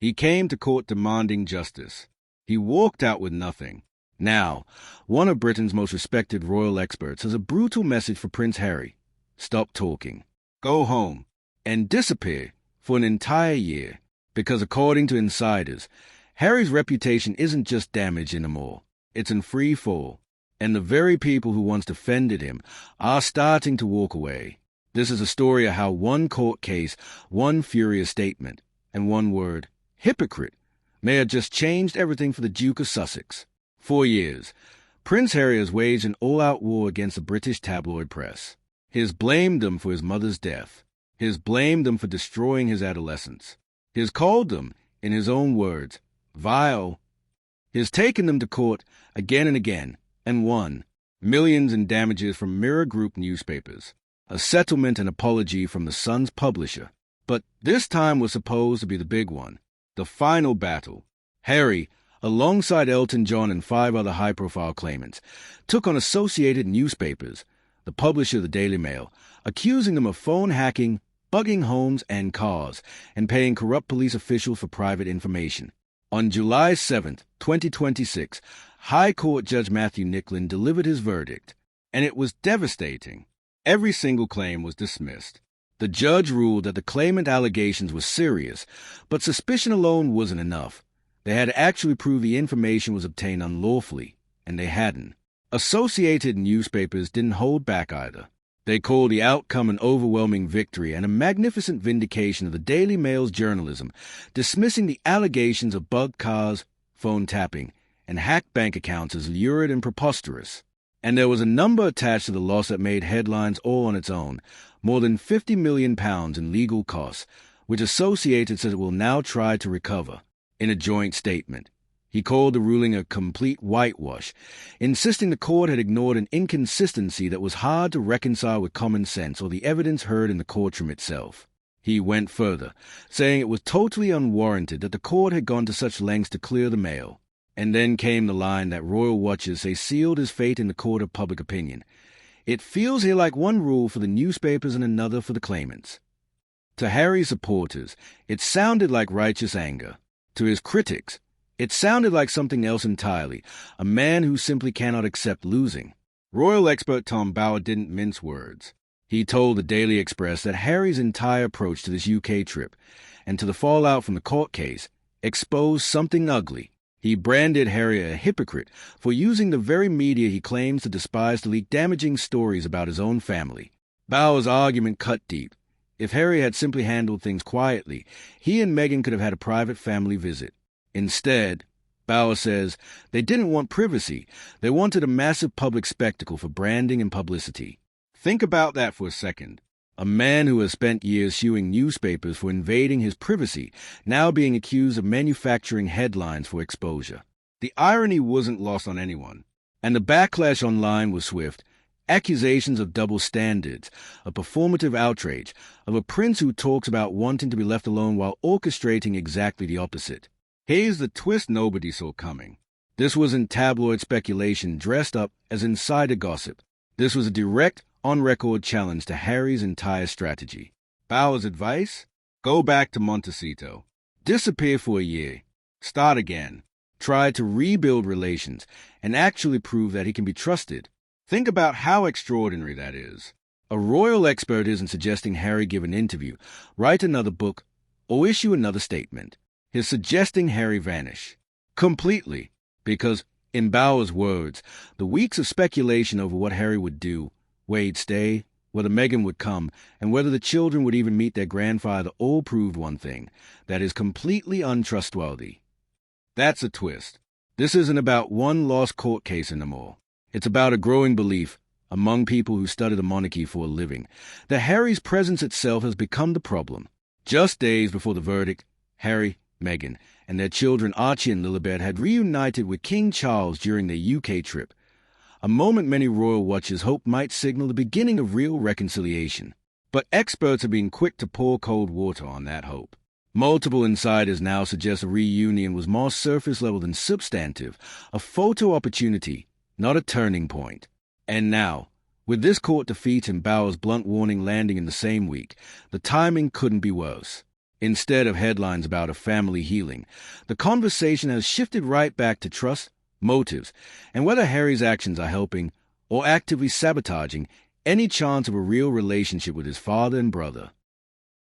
He came to court demanding justice. He walked out with nothing. Now, one of Britain's most respected royal experts has a brutal message for Prince Harry. Stop talking. Go home. And disappear for an entire year. Because according to insiders, Harry's reputation isn't just damaged anymore. It's in free fall. And the very people who once defended him are starting to walk away. This is a story of how one court case, one furious statement, and one word, hypocrite, may have just changed everything for the Duke of Sussex. 4 years, Prince Harry has waged an all-out war against the British tabloid press. He has blamed them for his mother's death. He has blamed them for destroying his adolescence. He has called them, in his own words, vile. He has taken them to court again and again, and won. Millions in damages from Mirror Group newspapers. A settlement and apology from the Sun's publisher. But this time was supposed to be the big one. The final battle. Harry, alongside Elton John and 5 other high-profile claimants, took on Associated Newspapers, the publisher of the Daily Mail, accusing them of phone hacking, bugging homes and cars, and paying corrupt police officials for private information. On July 7, 2026, High Court Judge Matthew Nicklin delivered his verdict, and it was devastating. Every single claim was dismissed. The judge ruled that the claimant allegations were serious, but suspicion alone wasn't enough. They had to actually prove the information was obtained unlawfully, and they hadn't. Associated Newspapers didn't hold back either. They called the outcome an overwhelming victory and a magnificent vindication of the Daily Mail's journalism, dismissing the allegations of bugged cars, phone tapping, and hacked bank accounts as lurid and preposterous. And there was a number attached to the loss that made headlines all on its own, more than £50 million in legal costs, which Associated said it will now try to recover. In a joint statement, he called the ruling a complete whitewash, insisting the court had ignored an inconsistency that was hard to reconcile with common sense or the evidence heard in the courtroom itself. He went further, saying it was totally unwarranted that the court had gone to such lengths to clear the Mail. And then came the line that royal watchers say sealed his fate in the court of public opinion. It feels here like one rule for the newspapers and another for the claimants. To Harry's supporters, it sounded like righteous anger. To his critics, it sounded like something else entirely, a man who simply cannot accept losing. Royal expert Tom Bower didn't mince words. He told the Daily Express that Harry's entire approach to this UK trip, and to the fallout from the court case, exposed something ugly. He branded Harry a hypocrite for using the very media he claims to despise to leak damaging stories about his own family. Bower's argument cut deep. If Harry had simply handled things quietly, he and Meghan could have had a private family visit. Instead, Bower says, they didn't want privacy. They wanted a massive public spectacle for branding and publicity. Think about that for a second. A man who has spent years suing newspapers for invading his privacy, now being accused of manufacturing headlines for exposure. The irony wasn't lost on anyone, and the backlash online was swift. Accusations of double standards, a performative outrage, of a prince who talks about wanting to be left alone while orchestrating exactly the opposite. Here's the twist nobody saw coming. This wasn't tabloid speculation dressed up as insider gossip. This was a direct, on-record challenge to Harry's entire strategy. Bower's advice? Go back to Montecito. Disappear for a year. Start again. Try to rebuild relations and actually prove that he can be trusted. Think about how extraordinary that is. A royal expert isn't suggesting Harry give an interview, write another book, or issue another statement. He's suggesting Harry vanish. Completely. Because, in Bower's words, the weeks of speculation over what Harry would do, where he'd stay, whether Meghan would come, and whether the children would even meet their grandfather all proved one thing, that is completely untrustworthy. That's a twist. This isn't about one lost court case anymore. It's about a growing belief, among people who study the monarchy for a living, that Harry's presence itself has become the problem. Just days before the verdict, Harry, Meghan, and their children Archie and Lilibet had reunited with King Charles during their UK trip, a moment many royal watchers hoped might signal the beginning of real reconciliation. But experts have been quick to pour cold water on that hope. Multiple insiders now suggest a reunion was more surface-level than substantive, a photo opportunity, not a turning point. And now, with this court defeat and Bower's blunt warning landing in the same week, the timing couldn't be worse. Instead of headlines about a family healing, the conversation has shifted right back to trust, motives, and whether Harry's actions are helping or actively sabotaging any chance of a real relationship with his father and brother.